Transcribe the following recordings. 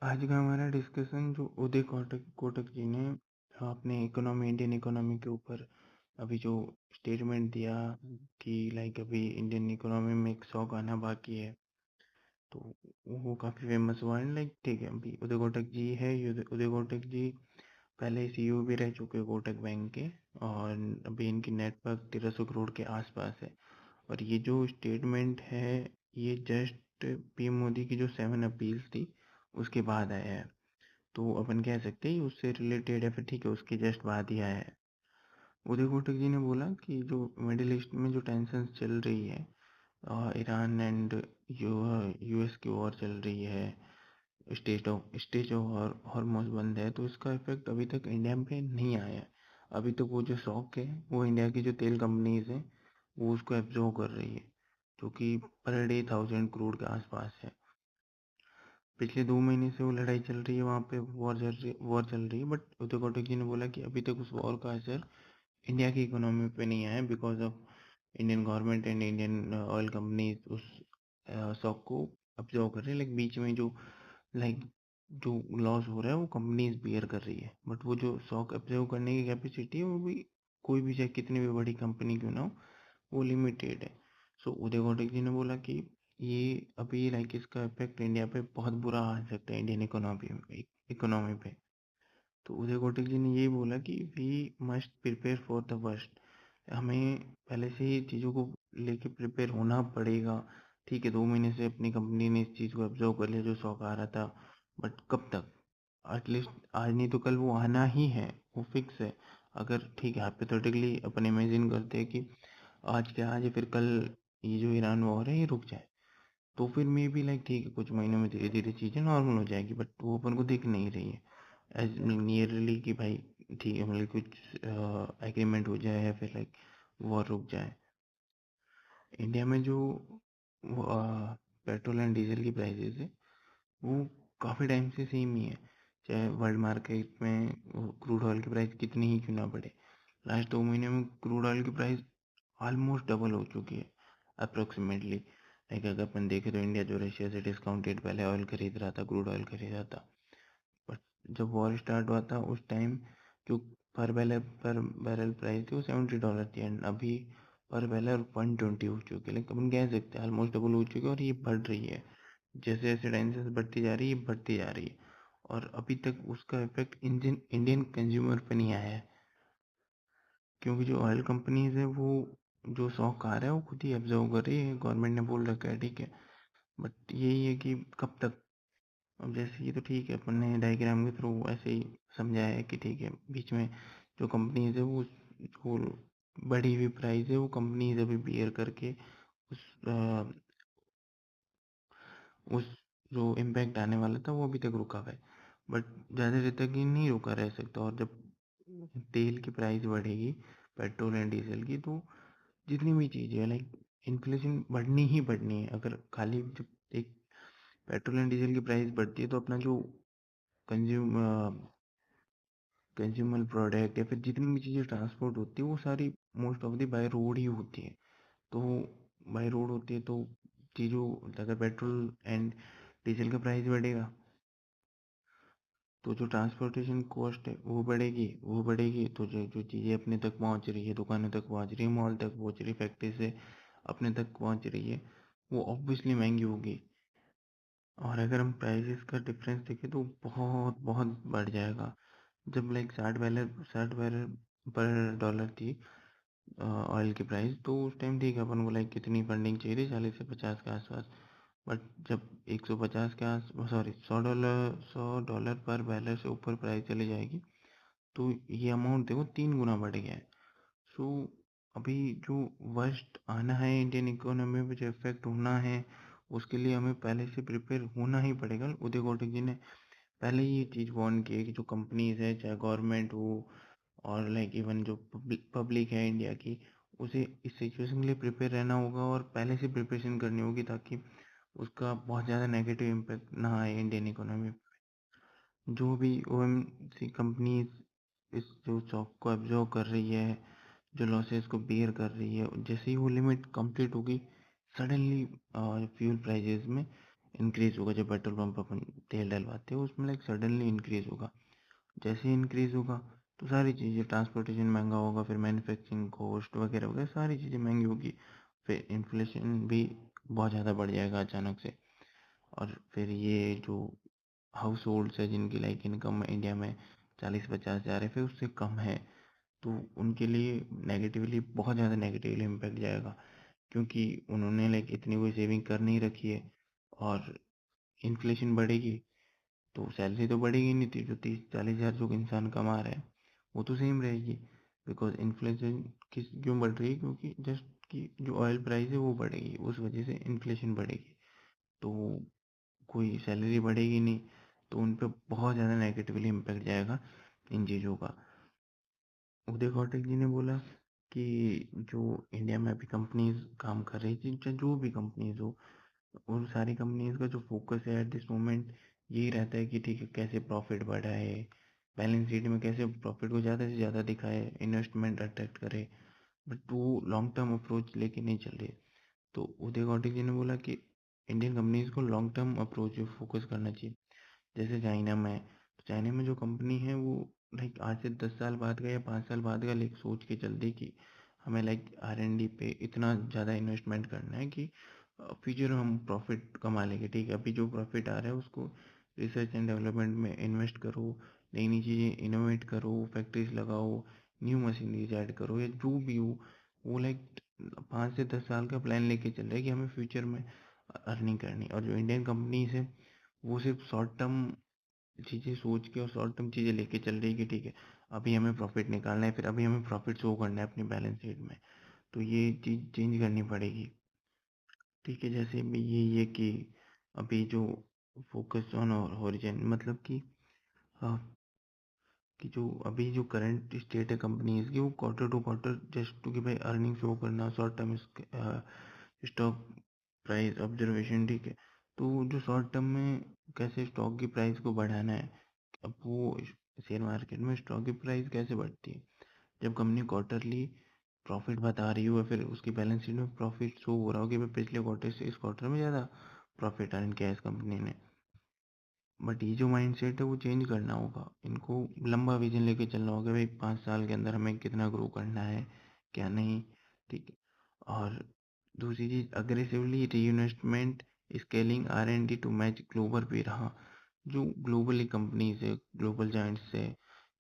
आज का हमारा डिस्कशन जो उदय कोटक कोटक जी ने अपने इंडियन इकोनॉमी के ऊपर अभी जो स्टेटमेंट दिया कि लाइक अभी इंडियन इकोनॉमी में एक शॉक आना बाकी है, तो वो काफ़ी फेमस हुआ है। लाइक ठीक है, अभी उदय कोटक जी है, ये उदय कोटक जी पहले सीईओ भी रह चुके कोटक बैंक के, और अभी इनकी नेटवर्क 1300 करोड़ के आसपास है। और ये जो स्टेटमेंट है, ये जस्ट पीएम मोदी की जो 7 अपील्स थी उसके बाद आया है। तो अपन कह सकते हैं उससे रिलेटेड है, फिर ठीक है उसके जस्ट बाद ही आया है। उदय कोटक जी ने बोला कि जो मिडिल ईस्ट में जो टेंशन चल रही है, ईरान एंड यूएस की वॉर चल रही है, स्टेज ऑफ हॉर्मोज बंद है, तो इसका इफेक्ट अभी तक इंडिया पे नहीं आया है। अभी तक वो जो शॉक है वो इंडिया की जो तेल कंपनीज हैं वो उसको एब्जॉर्व कर रही है, जो कि पर डे 1000 करोड़ के आसपास है। पिछले 2 महीने से वो लड़ाई चल रही है, वहाँ पे वॉर चल रही है, बट उदय कोटक जी ने बोला कि अभी तक उस वॉर का असर इंडिया की इकोनॉमी पे नहीं आया, because of Indian government and Indian oil company उस शॉक को अब्जॉर्व कर रही है। लाइक बीच में जो लाइक जो लॉस हो रहा है वो कंपनीज बियर कर रही है, बट वो जो शॉक अब्जॉर्व करने की कैपेसिटी है वो भी कोई भी, चाहे कितनी भी बड़ी कंपनी क्यों ना हो, वो लिमिटेड है। सो उदय कोटक जी ने बोला कि ये अभी लाइक इसका इफेक्ट इंडिया पे बहुत बुरा आ सकता है, इंडियन इकोनॉमी पे। तो उदय कोटक जी ने ये बोला कि we must prepare for the worst. हमें पहले से ही चीज़ों को लेके प्रिपेयर होना पड़ेगा। ठीक है, 2 महीने से अपनी कंपनी ने इस चीज़ को ऑब्जर्व कर लिया जो शौक आ रहा था, बट कब तक? एटलीस्ट आज नहीं तो कल वो आना ही है, वो फिक्स है। अगर ठीक है, हाइपोथेटिकली अपन इमेजिन करते हैं कि आज क्या आज है, फिर कल ये जो ईरान वॉर है ये रुक जाए, तो फिर मे बी लाइक ठीक है कुछ महीनों में धीरे धीरे चीज़ें नॉर्मल हो जाएगी, बट वो अपन को दिख नहीं रही है एज नियरली कि भाई ठीक है, मतलब कुछ एग्रीमेंट हो जाए या फिर लाइक वॉर रुक जाए। इंडिया में जो पेट्रोल एंड डीजल की प्राइसेस है वो काफ़ी टाइम से सेम ही है, चाहे वर्ल्ड मार्केट में क्रूड ऑयल की प्राइस कितनी ही क्यों ना बढ़े। लास्ट 2 महीने में क्रूड ऑयल की प्राइस ऑलमोस्ट डबल हो चुकी है अप्रोक्सीमेटली। लाइक अगर अपन देखें तो इंडिया जो रशिया से डिस्काउंटेड पहले ऑयल खरीद रहा था, क्रूड ऑयल खरीद रहा था, बट जब वॉर स्टार्ट हुआ था उस टाइम जो पर बैरल प्राइस थी वो $70 थी, एंड अभी पर बैरल 120 हो चुकी है। लेकिन अपन कह सकते हैं ऑलमोस्ट डबल हो चुकी है, और ये बढ़ रही है जैसे जैसे टेंशन बढ़ती जा रही है, बढ़ती जा रही है। और अभी तक उसका इफेक्ट इंडियन इंडियन कंज्यूमर पे नहीं आया है, क्योंकि जो ऑयल कंपनीज है वो जो शॉक आ रहा है वो खुद ही एब्जॉर्व कर रही है, गवर्नमेंट ने बोल रखा है ठीक है, बट यही है कि कब तक। अब जैसे ये तो ठीक है, अपन ने डायग्राम के थ्रू ऐसे ही समझाया है कि ठीक है बीच में जो कंपनीज है वो जो बढ़ी हुई प्राइस है वो कंपनीज अभी बियर करके उस उस जो इम्पैक्ट आने वाला था वो अभी तक रुका हुआ है, बट ज़्यादा देर तक ये नहीं रुका रह सकता। और जब तेल की प्राइस बढ़ेगी, पेट्रोल एंड डीजल की, तो जितनी भी चीज़ें लाइक इन्फ्लेशन बढ़नी ही बढ़नी है। अगर खाली जब एक पेट्रोल एंड डीजल की प्राइस बढ़ती है तो अपना जो कंज्यूम कंज्यूमर प्रोडक्ट या फिर जितनी भी चीज़ें ट्रांसपोर्ट होती है वो सारी most of the by road ही होती है। तो बाय रोड होती है तो चीज़ों, अगर पेट्रोल एंड डीजल का प्राइस बढ़ेगा तो जो ट्रांसपोर्टेशन कॉस्ट है वो बढ़ेगी, तो जो चीज़ें अपने तक पहुंच रही है, दुकानों तक पहुंच रही है, मॉल तक पहुंच रही है, फैक्ट्री से अपने तक पहुंच रही है, वो ऑब्वियसली महंगी होगी। और अगर हम प्राइसेस का डिफरेंस देखें तो बहुत बहुत बढ़ जाएगा। जब लाइक 60 डॉलर पर डॉलर थी ऑयल की प्राइस, तो उस टाइम ठीक है अपन को लाइक कितनी फंडिंग चाहिए थी, 40 से 50 के आसपास। बट जब 150 के आस सॉरी 100 डॉलर पर बैरल से ऊपर प्राइस चली जाएगी, तो ये अमाउंट देखो 3 गुना बढ़ गया है। सो अभी जो वर्स्ट आना है इंडियन इकोनॉमी में, जो इफेक्ट होना है, उसके लिए हमें पहले से प्रिपेयर होना ही पड़ेगा। उदय कोटक जी ने पहले ही ये चीज़ वार्न की है कि जो कंपनीज है, चाहे गवर्नमेंट हो और लाइक इवन जो पब्लिक है इंडिया की, उसे इस सिचुएशन के लिए प्रिपेयर रहना होगा और पहले से प्रिपरेशन करनी होगी, ताकि उसका बहुत ज़्यादा नेगेटिव इम्पैक्ट ना आए इंडियन इकोनॉमी। जो भी ओएमसी कंपनीज इस जो शॉक को एब्जॉर्व कर रही है, जो लॉसेस को बेयर कर रही है, जैसे ही वो लिमिट कंप्लीट होगी, सडनली फ्यूल प्राइजेस में इंक्रीज होगा। जब पेट्रोल पंप अपन तेल डलवाते हैं उसमें लाइक सडनली इंक्रीज होगा। जैसे ही इंक्रीज होगा तो सारी चीज़ें, ट्रांसपोर्टेशन महंगा होगा, फिर मैन्युफैक्चरिंग कॉस्ट वगैरह वगैरह सारी चीज़ें महंगी होगी। फिर इन्फ्लेशन भी बहुत ज़्यादा बढ़ जाएगा अचानक से। और फिर ये जो हाउस होल्ड्स है जिनकी लाइक इनकम इंडिया में 40-50 हज़ार है, फिर उससे कम है, तो उनके लिए नेगेटिवली, बहुत ज़्यादा नेगेटिवली इम्पैक्ट जाएगा। क्योंकि उन्होंने लाइक इतनी कोई सेविंग कर नहीं रखी है, और इन्फ्लेशन बढ़ेगी तो सैलरी तो बढ़ेगी नहीं थी। जो 30-40 हज़ार जो इंसान कमा रहा है वो तो सेम रहेगी। बिकॉज इन्फ्लेशन किस क्यों बढ़ रही है, क्योंकि जस्ट कि जो ऑयल प्राइस है वो बढ़ेगी, उस वजह से इन्फ्लेशन बढ़ेगी। तो कोई सैलरी बढ़ेगी नहीं, तो उन पर बहुत ज़्यादा नेगेटिवली इम्पैक्ट जाएगा इन चीज़ों का। उदय कोटक जी ने बोला कि जो इंडिया में अभी कंपनीज काम कर रही थी, चाहे जो भी कंपनीज हो, उन सारी कंपनीज का जो फोकस है एट दिस मोमेंट यही रहता है कि ठीक है कैसे प्रॉफिट बढ़ाए, बैलेंस शीट में कैसे प्रॉफिट को ज़्यादा से ज़्यादा दिखाए, इन्वेस्टमेंट अट्रैक्ट करे। बट वो लॉन्ग टर्म अप्रोच लेके नहीं चल रही। तो उदय कोटक जी ने बोला कि इंडियन कंपनीज को लॉन्ग टर्म अप्रोच पे फोकस करना चाहिए। जैसे चाइना में, तो चाइना में जो कंपनी है वो लाइक आज से 10 साल बाद का या 5 साल बाद का लाइक सोच के चलती कि हमें लाइक R&D पे इतना ज़्यादा इन्वेस्टमेंट करना है कि फ्यूचर में हम प्रॉफिट कमा लेंगे। ठीक है, अभी जो प्रॉफिट आ रहा है उसको रिसर्च एंड डेवलपमेंट में इन्वेस्ट करो, नई नई चीज़ें इनोवेट करो, फैक्ट्रीज लगाओ, न्यू मशीनरीज ऐड करो, या जो भी हो। वो लाइक 5 से 10 साल का प्लान लेके चल रहा है कि हमें फ्यूचर में अर्निंग करनी। और जो इंडियन कंपनीज है वो सिर्फ शॉर्ट टर्म चीज़ें सोच के और शॉर्ट टर्म चीज़ें लेके चल रही है कि ठीक है अभी हमें प्रॉफिट निकालना है, फिर अभी हमें प्रॉफिट शो करना है अपनी बैलेंस शीट में। तो ये चीज़ चेंज करनी पड़ेगी। ठीक है, जैसे भी यही है कि अभी जो फोकस ऑन हॉरिजन, मतलब कि जो अभी जो करंट स्टेट है कंपनीज की, वो quarter to quarter just to कि भाई अर्निंग शो करना, short term stock price observation. ठीक है, तो जो शॉर्ट टर्म में कैसे स्टॉक की प्राइस को बढ़ाना है, अब वो शेयर मार्केट में स्टॉक की प्राइस कैसे बढ़ती है, जब कंपनी क्वार्टरली प्रॉफिट बता रही हो या फिर उसकी बैलेंस शीट में प्रॉफिट शो हो रहा हो कि भाई पिछले क्वार्टर से इस क्वार्टर में ज़्यादा प्रॉफिट अर्न किया है इस कंपनी ने। बट ये जो माइंडसेट है वो चेंज करना होगा। इनको लंबा विजन लेके चलना होगा, भाई 5 साल के अंदर हमें कितना ग्रो करना है, क्या नहीं। ठीक है, और दूसरी चीज़ aggressively re investment, scaling R&D to match global पे रहा। जो ग्लोबली कंपनीज है, ग्लोबल जाइंट्स है,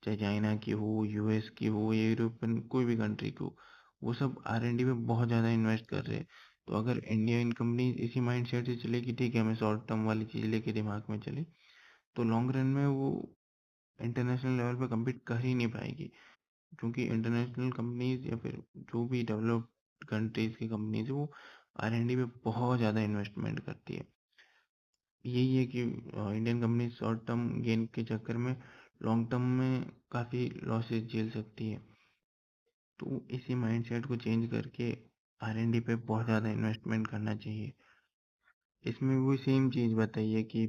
चाहे चाइना की हो, US की हो, या यूरोपियन कोई भी कंट्री की हो, वो सब R&D में बहुत ज़्यादा इन्वेस्ट कर रहे हैं। तो अगर इंडियन कंपनी इसी माइंडसेट से चले कि ठीक है हमें शॉर्ट टर्म वाली चीज़ लेके दिमाग में चले, तो लॉन्ग रन में वो इंटरनेशनल लेवल पे कम्पीट कर ही नहीं पाएगी। क्योंकि इंटरनेशनल कंपनीज या फिर जो भी डेवलप्ड कंट्रीज की कंपनीज है वो R&D पे बहुत ज़्यादा इन्वेस्टमेंट करती है। यही है कि Indian company short term gain के चक्कर में लॉन्ग टर्म में काफ़ी लॉसेस झेल सकती है। तो इसी माइंडसेट को चेंज करके R&D पे बहुत ज़्यादा इन्वेस्टमेंट करना चाहिए। इसमें वो सेम चीज़ बताइए कि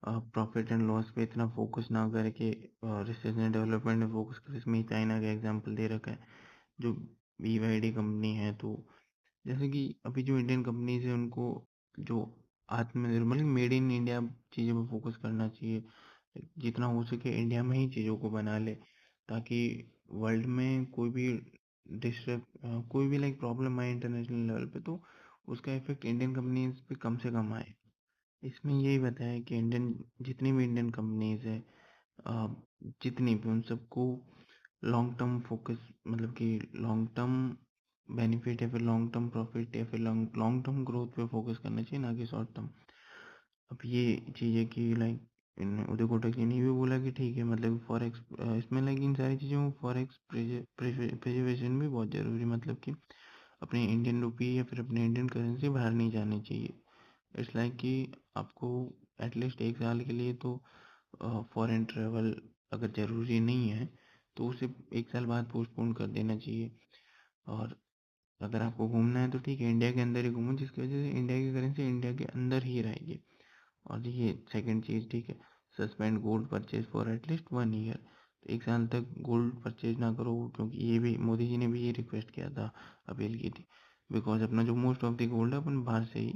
प्रॉफिट एंड लॉस पे इतना फोकस ना करके रिसर्च एंड डेवलपमेंट में फोकस करें। इसमें चाइना का एग्जांपल दे रखा है, जो BYD कंपनी है। तो जैसे कि अभी जो इंडियन कंपनीज है उनको जो आत्मनिर्भर मतलब मेड इन इंडिया चीज़ों पर फोकस करना चाहिए। जितना हो सके इंडिया में ही चीज़ों को बना ले, ताकि वर्ल्ड में कोई भी कोई भी लाइक प्रॉब्लम आए इंटरनेशनल लेवल पे, तो उसका इफेक्ट इंडियन कंपनीज पे कम से कम आए। इसमें यही बताया कि इंडियन जितनी भी इंडियन कंपनीज है, अ, जितनी भी, उन सबको लॉन्ग टर्म फोकस, मतलब कि लॉन्ग टर्म बेनिफिट या फिर लॉन्ग टर्म प्रॉफिट या फिर लॉन्ग लॉन्ग टर्म ग्रोथ पे फोकस करना चाहिए, ना कि शॉर्ट टर्म। अब ये चीज़ है कि लाइक इन उदय कोटक जी ने भी बोला कि ठीक है मतलब फॉरेक्स, इसमें लाइक इन सारी चीज़ों में फॉरेक्स प्रिजर्वेशन भी बहुत ज़रूरी, मतलब कि अपने इंडियन रुपी या फिर अपने इंडियन करेंसी बाहर नहीं जानी चाहिए। इट्स लाइक कि आपको एटलीस्ट 1 साल के लिए तो फॉरेन ट्रेवल अगर ज़रूरी नहीं है तो उसे 1 साल बाद पोस्टपोन कर देना चाहिए। और अगर आपको घूमना है तो ठीक है इंडिया के अंदर ही घूमो, जिसकी वजह से इंडिया की करेंसी इंडिया के अंदर ही रहेगी। और ये सेकंड चीज़, ठीक है, suspend gold purchase for at least 1 year. तो 1 साल तक गोल्ड परचेज ना करो, क्योंकि ये भी मोदी जी ने भी ये रिक्वेस्ट किया था, अपील की थी। बिकॉज अपना जो मोस्ट ऑफ द गोल्ड है अपन बाहर से ही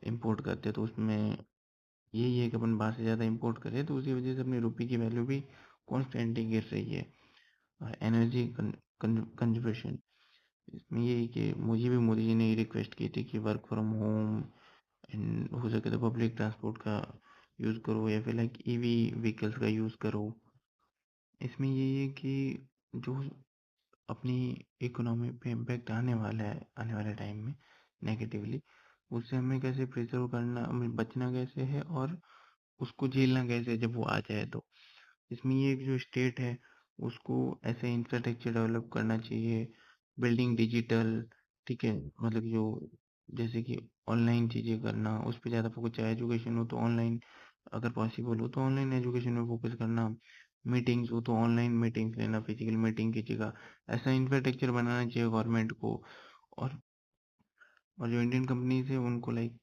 इंपोर्ट करते हैं, तो उसमें यही है कि अपन बाहर से ज़्यादा इंपोर्ट करें तो उसी वजह से अपनी रुपये की वैल्यू भी कॉन्स्टेंटली गिर रही है। एनर्जी कंजर्वेशन, इसमें ये है कि मुझे भी मोदी जी ने ये रिक्वेस्ट की थी कि वर्क फ्रॉम होम एंड हो सके तो पब्लिक ट्रांसपोर्ट का यूज़ करो या फिर लाइक ईवी व्हीकल्स का यूज़ करो। इसमें ये है कि जो अपनी इकोनॉमी पे इम्पैक्ट आने वाला है आने वाले टाइम में नेगेटिवली, उससे हमें कैसे प्रिजर्व करना, हमें बचना कैसे है और उसको झेलना कैसे है जब वो आ जाए। तो इसमें ये जो स्टेट है उसको ऐसे इंफ्रास्ट्रक्चर डेवलप करना चाहिए, बिल्डिंग डिजिटल, ठीक है, मतलब जो जैसे कि ऑनलाइन चीज़ें करना, उस पर ज़्यादा फोकस, चाहे एजुकेशन हो तो ऑनलाइन, अगर पॉसिबल हो तो ऑनलाइन एजुकेशन में फोकस करना, मीटिंग्स हो तो ऑनलाइन मीटिंग्स लेना, फिजिकल मीटिंग की जगह ऐसा इंफ्रास्ट्रक्चर बनाना चाहिए गवर्नमेंट को। और जो इंडियन कंपनीज है उनको लाइक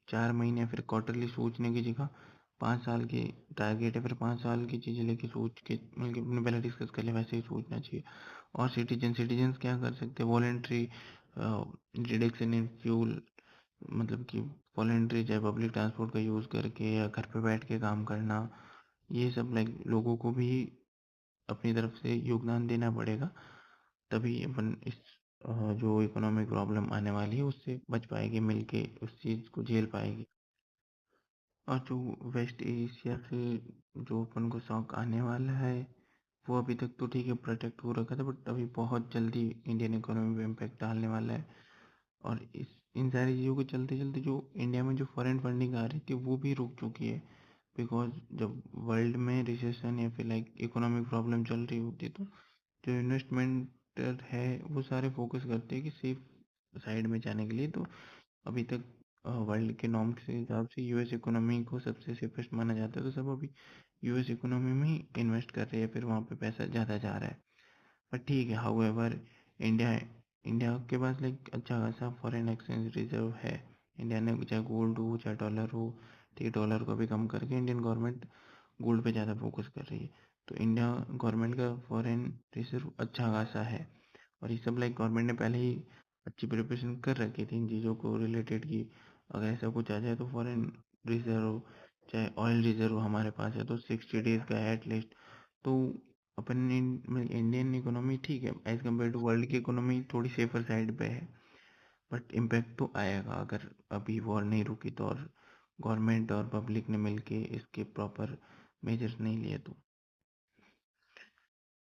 4 महीने या फिर क्वार्टरली सोचने की जगह 5 साल की टारगेट है, फिर 5 साल की चीज़ें लेके सोच के मतलब अपने पहले डिस्कस कर ले, वैसे ही सोचना चाहिए। और सिटीजन्स क्या कर सकते हैं, वॉलेंट्री रिडक्शन इन फ्यूल, मतलब कि वॉलेंट्री चाहे पब्लिक ट्रांसपोर्ट का यूज़ करके या घर पे बैठ के काम करना, ये सब लाइक लोगों को भी अपनी तरफ से योगदान देना पड़ेगा, तभी अपन इस जो इकोनॉमिक प्रॉब्लम आने वाली है उससे बच पाएगी, मिलके उस चीज़ को झेल पाएगी। और जो वेस्ट एशिया से जो अपन को शौक आने वाला है वो अभी तक तो ठीक है प्रोटेक्ट हो रखा था, बट अभी बहुत जल्दी इंडियन इकोनॉमी पे इम्पैक्ट डालने वाला है। और इस इन सारी चीज़ों के चलते चलते जो इंडिया में जो फॉरेन फंडिंग आ रही थी वो भी रुक चुकी है। बिकॉज जब वर्ल्ड में रिसेशन या फिर लाइक इकोनॉमिक प्रॉब्लम चल रही होती है तो जो इन्वेस्टमेंटर है वो सारे फोकस करते हैं कि सेफ साइड में जाने के लिए। तो अभी तक वर्ल्ड के नॉर्म्स के हिसाब से यूएस इकोनॉमी को सबसे सेफेस्ट माना जाता है, तो सब अभी यूएस इकोनॉमी में ही इन्वेस्ट कर रहे हैं, फिर वहाँ पे पैसा ज़्यादा जा रहा है। पर ठीक है, हाउएवर इंडिया इंडिया के पास लाइक अच्छा खासा फॉरेन एक्सचेंज रिजर्व है। इंडिया ने चाहे गोल्ड हो चाहे डॉलर हो, ठीक, डॉलर को भी कम करके इंडियन गवर्नमेंट गोल्ड पे ज़्यादा फोकस कर रही है। तो इंडिया गवर्नमेंट का फॉरेन रिजर्व अच्छा खासा है। और ये सब लाइक गवर्नमेंट ने पहले ही अच्छी प्रिपरेशन कर रखी थी इन चीज़ों को रिलेटेड की अगर ऐसा कुछ आ जाए तो फॉरेन रिजर्व चाहे ऑयल रिजर्व हमारे पास है तो 60 डेज का है एटलीस्ट। तो अपन इंडियन इकोनॉमी ठीक है एज कम्पेयर टू वर्ल्ड की इकोनॉमी थोड़ी सेफर साइड पे है। बट इम्पैक्ट तो आएगा अगर अभी वॉर नहीं रुकी तो, और गवर्नमेंट और पब्लिक ने मिलके इसके प्रॉपर मेजर्स नहीं लिए तो।